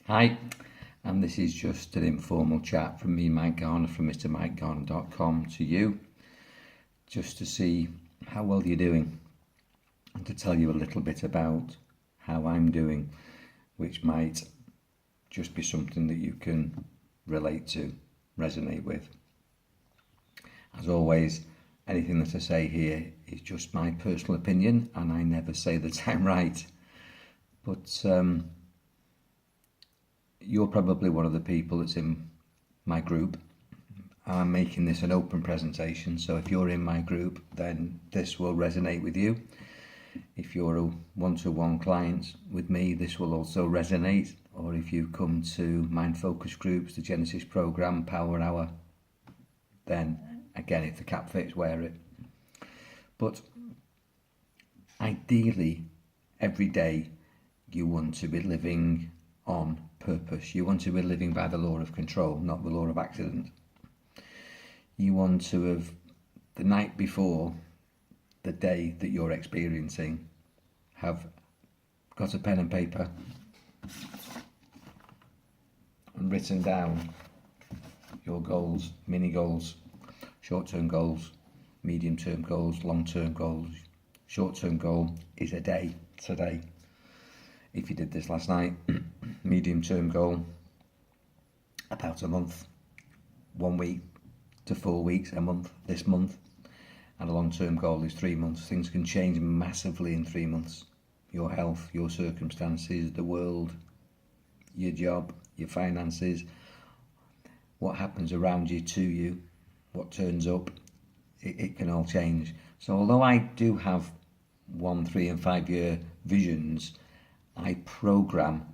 Hi, and this is just an informal chat from me, Mike Garner, from MrMikeGarner.com to you, just to see how well you're doing and to tell you a little bit about how I'm doing, which might just be something that you can relate to, resonate with. As always, anything that I say here is just my personal opinion, and I never say that I'm right. But you're probably one of the people that's in my group. I'm making this an open presentation, so if you're in my group, then this will resonate with you. If you're a one-to-one client with me, this will also resonate. Or if you come to Mind Focus groups, the Genesis program, Power Hour, then again, if the cap fits, wear it. But ideally, every day you want to be living on purpose. You want to be living by the law of control, not the law of accident. You want to have, the night before the day that you're experiencing, have got a pen and paper and written down your goals, mini goals, short-term goals, medium-term goals, long-term goals. Short-term goal is a day, today. If you did this last night, medium-term goal, about a month, 1 week to 4 weeks, a month, this month. And a long-term goal is 3 months. Things can change massively in 3 months. Your health, your circumstances, the world, your job, your finances, what happens around you, to you, what turns up, it can all change. So although I do have 1, 3 and 5 year visions, I program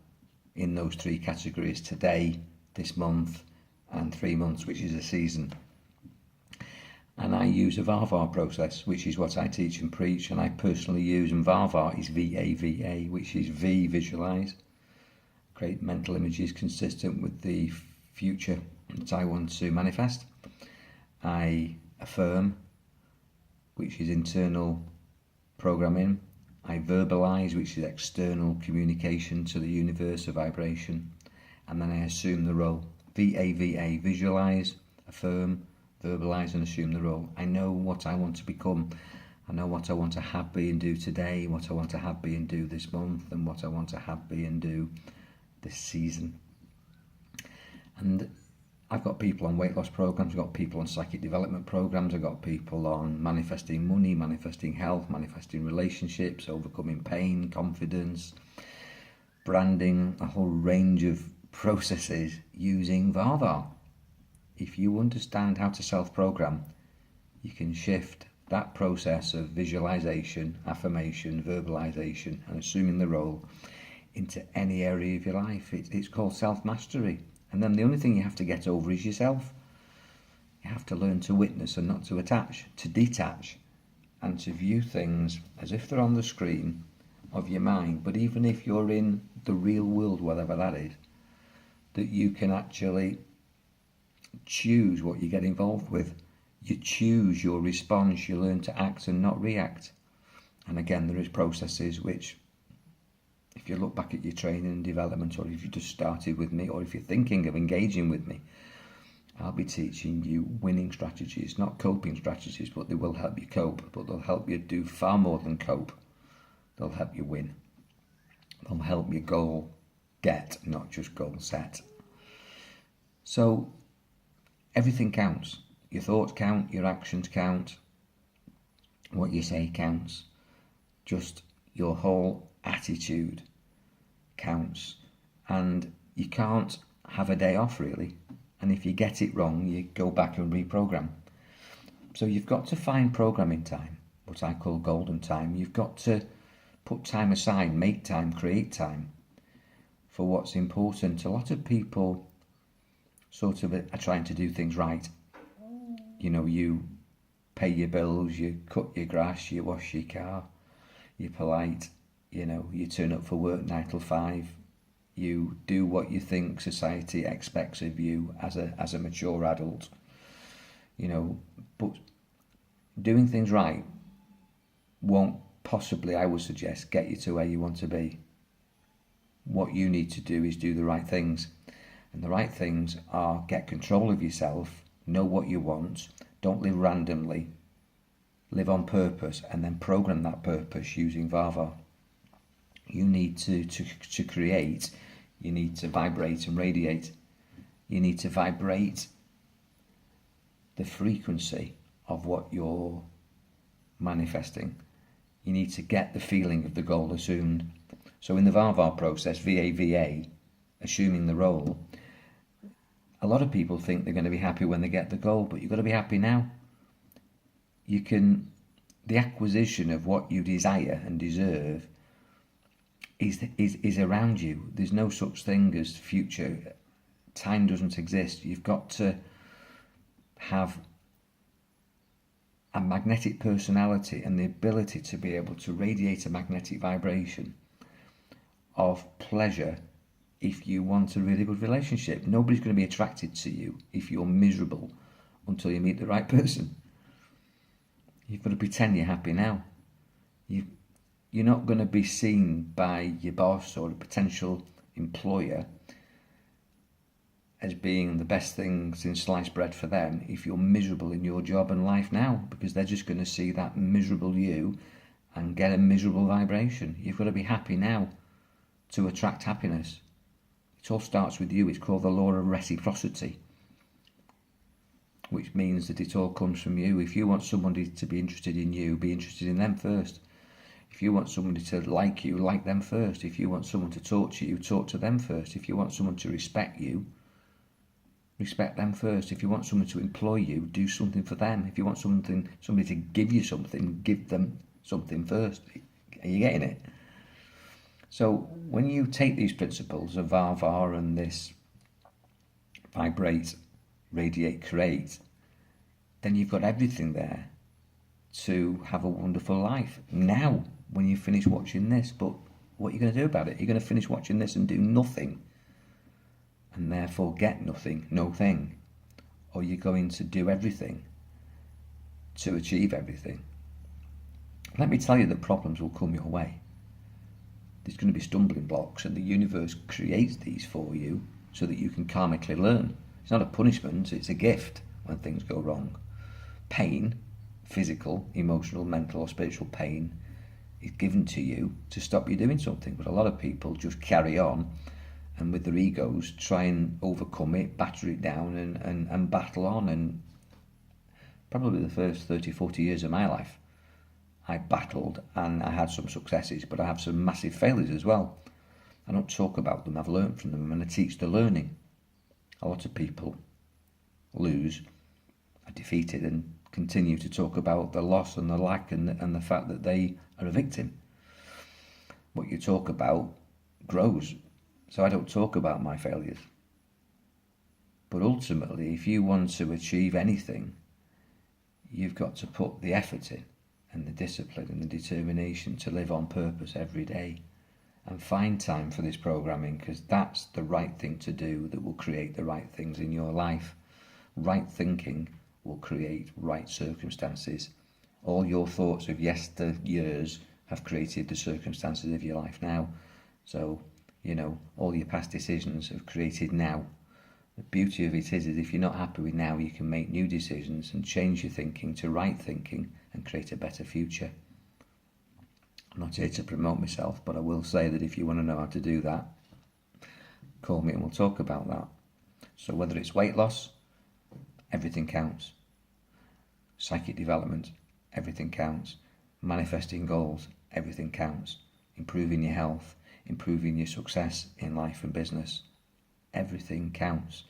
in those 3 categories: today, this month and 3 months, which is a season. And I use a VAVA process, which is what I teach and preach, and I personally use, and VAVA is VAVA, which is V, visualize, create mental images consistent with the future that I want to manifest. I affirm, which is internal programming. I verbalize, which is external communication to the universe, a vibration. And then I assume the role. VAVA, visualize, affirm, verbalize and assume the role. I know what I want to become. I know what I want to have, be and do today, what I want to have, be and do this month, and what I want to have, be and do this season. And I've got people on weight loss programs, I've got people on psychic development programs, I've got people on manifesting money, manifesting health, manifesting relationships, overcoming pain, confidence, branding, a whole range of processes using VAVA. If you understand how to self-program, you can shift that process of visualization, affirmation, verbalization, and assuming the role into any area of your life. It's called self-mastery. And then the only thing you have to get over is yourself. You have to learn to witness and not to attach, to detach, and to view things as if they're on the screen of your mind. But even if you're in the real world, whatever that is, that you can actually choose what you get involved with. You choose your response. You learn to act and not react. And again, there is processes which, if you look back at your training and development, or if you just started with me, or if you're thinking of engaging with me, I'll be teaching you winning strategies, not coping strategies, but they will help you cope, but they'll help you do far more than cope. They'll help you win. They'll help you goal get, not just goal set. So everything counts. Your thoughts count, your actions count, what you say counts. Just your whole attitude counts. And you can't have a day off, really. And if you get it wrong, you go back and reprogram. So you've got to find programming time, what I call golden time. You've got to put time aside, make time, create time for what's important. A lot of people sort of are trying to do things right. You know, you pay your bills, you cut your grass, you wash your car, you're polite, you know, you turn up for work 9 till 5, you do what you think society expects of you as a mature adult, you know, but doing things right won't possibly, I would suggest, get you to where you want to be. What you need to do is do the right things. And the right things are get control of yourself, know what you want, don't live randomly, live on purpose, and then program that purpose using VAVA. You need to create, you need to vibrate and radiate. You need to vibrate the frequency of what you're manifesting. You need to get the feeling of the goal assumed. So in the VAVA process, VAVA, assuming the role, a lot of people think they're going to be happy when they get the goal, but you've got to be happy now. The acquisition of what you desire and deserve is around you. There's no such thing as future. Time doesn't exist. You've got to have a magnetic personality and the ability to be able to radiate a magnetic vibration of pleasure if you want a really good relationship. Nobody's going to be attracted to you if you're miserable until you meet the right person. You've got to pretend you're happy now. You're not going to be seen by your boss or a potential employer as being the best thing since sliced bread for them if you're miserable in your job and life now, because they're just going to see that miserable you and get a miserable vibration. You've got to be happy now to attract happiness. It all starts with you. It's called the law of reciprocity, which means that it all comes from you. If you want somebody to be interested in you, be interested in them first. If you want somebody to like you, like them first. If you want someone to talk to you, talk to them first. If you want someone to respect you, respect them first. If you want someone to employ you, do something for them. If you want somebody to give you something, give them something first. Are you getting it? So when you take these principles of VAVA and this vibrate, radiate, create, then you've got everything there to have a wonderful life. Now, when you finish watching this, but what are you going to do about it? You're going to finish watching this and do nothing, and therefore get nothing, no thing, or you're going to do everything to achieve everything. Let me tell you that problems will come your way. There's going to be stumbling blocks, and the universe creates these for you so that you can karmically learn. It's not a punishment, it's a gift when things go wrong. Pain, physical, emotional, mental or spiritual pain, is given to you to stop you doing something. But a lot of people just carry on and with their egos try and overcome it, batter it down and battle on. And probably the first 30, 40 years of my life, I battled and I had some successes, but I have some massive failures as well. I don't talk about them, I've learned from them and I teach the learning. A lot of people lose, are defeated and continue to talk about the loss and the lack and the fact that they are a victim. What you talk about grows. So I don't talk about my failures. But ultimately, if you want to achieve anything, you've got to put the effort in and the discipline and the determination to live on purpose every day and find time for this programming, because that's the right thing to do that will create the right things in your life. Right thinking will create right circumstances. All your thoughts of yesteryears have created the circumstances of your life now. So, all your past decisions have created now. The beauty of it is if you're not happy with now, you can make new decisions and change your thinking to right thinking and create a better future. I'm not here to promote myself, but I will say that if you want to know how to do that, call me and we'll talk about that. So whether it's weight loss, everything counts. Psychic development, everything counts. Manifesting goals, everything counts. Improving your health, improving your success in life and business, everything counts.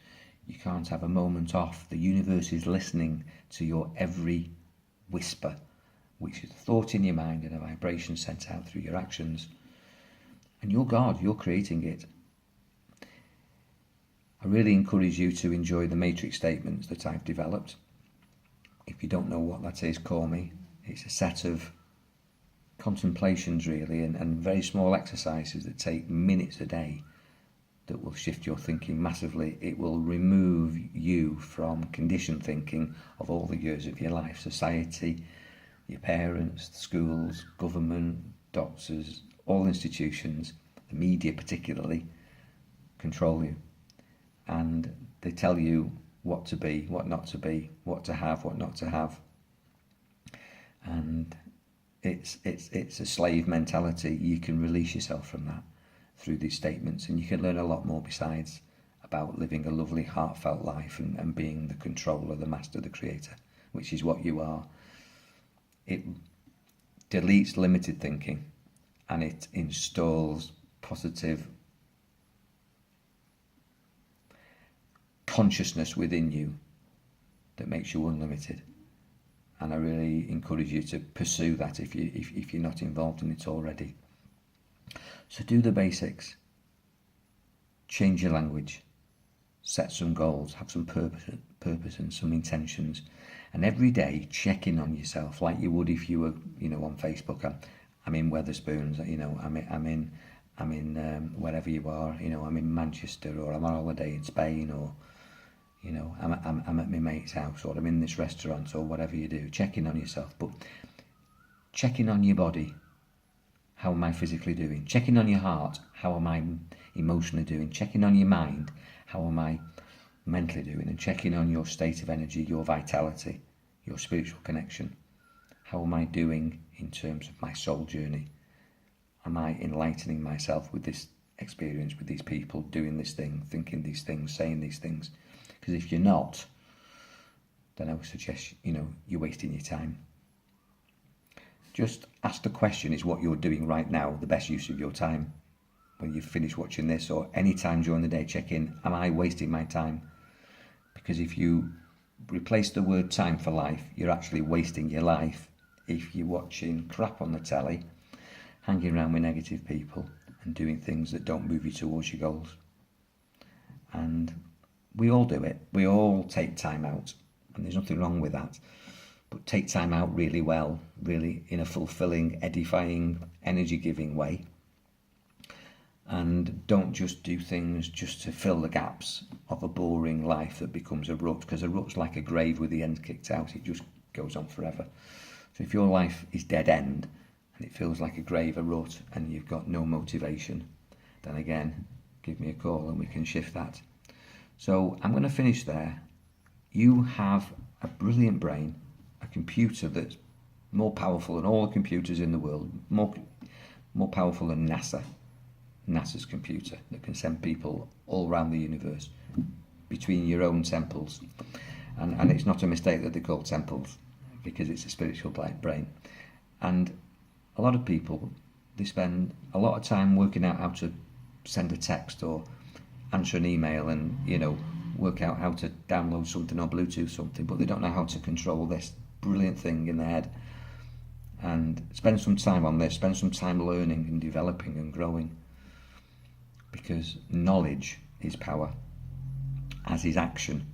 You can't have a moment off. The universe is listening to your every whisper, which is a thought in your mind and a vibration sent out through your actions. And you're God, you're creating it. I really encourage you to enjoy the matrix statements that I've developed. If you don't know what that is, call me. It's a set of contemplations really and very small exercises that take minutes a day that will shift your thinking massively. It will remove you from conditioned thinking of all the years of your life, society, your parents, schools, government, doctors, all institutions, the media particularly, control you. And they tell you what to be, what not to be, what to have, what not to have. And it's a slave mentality. You can release yourself from that through these statements, and you can learn a lot more besides about living a lovely, heartfelt life and being the controller, the master, the creator, which is what you are. It deletes limited thinking and it installs positive consciousness within you that makes you unlimited. And I really encourage you to pursue that if you're not involved in it already. So do the basics. Change your language. Set some goals. Have some purpose and some intentions. And every day check in on yourself like you would if you were, on Facebook. I'm in Wetherspoons. I'm in wherever you are. I'm in Manchester, or I'm on holiday in Spain, or I'm at my mate's house, or I'm in this restaurant, or whatever you do. Check in on yourself, but check in on your body. How am I physically doing? Check in on your heart. How am I emotionally doing? Check in on your mind. How am I mentally doing? And check in on your state of energy, your vitality, your spiritual connection. How am I doing in terms of my soul journey? Am I enlightening myself with this experience, with these people, doing this thing, thinking these things, saying these things? Because if you're not, then I would suggest, you're wasting your time. Just ask the question, is what you're doing right now the best use of your time? When you've finished watching this, or any time during the day, check in, am I wasting my time? Because if you replace the word time for life, you're actually wasting your life if you're watching crap on the telly, hanging around with negative people and doing things that don't move you towards your goals. And we all do it. We all take time out, and there's nothing wrong with that. But take time out really well, really in a fulfilling, edifying, energy-giving way. And don't just do things just to fill the gaps of a boring life that becomes a rut, because a rut's like a grave with the end kicked out. It just goes on forever. So if your life is dead end and it feels like a grave, a rut, and you've got no motivation, then again, give me a call and we can shift that. So I'm going to finish there. You have a brilliant brain, a computer that's more powerful than all the computers in the world, more powerful than NASA's computer that can send people all around the universe between your own temples. And it's not a mistake that they're called temples, because it's a spiritual brain. And a lot of people, they spend a lot of time working out how to send a text or answer an email and, work out how to download something or Bluetooth something, but they don't know how to control this brilliant thing in their head. And spend some time on this, spend some time learning and developing and growing. Because knowledge is power, as is action.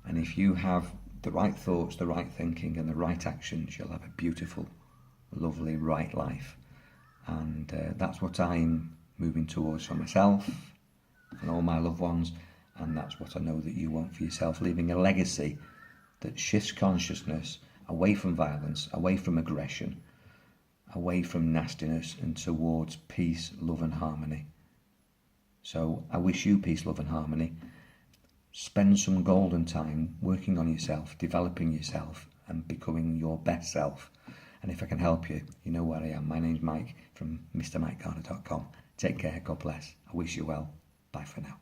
And if you have the right thoughts, the right thinking and the right actions, you'll have a beautiful, lovely, right life. And that's what I'm moving towards for myself and all my loved ones. And that's what I know that you want for yourself, leaving a legacy that shifts consciousness away from violence, away from aggression, away from nastiness, and towards peace, love and harmony. So I wish you peace, love and harmony. Spend some golden time working on yourself, developing yourself and becoming your best self. And if I can help you, you know where I am. My name's Mike from MrMikeGarner.com. Take care. God bless. I wish you well. Bye for now.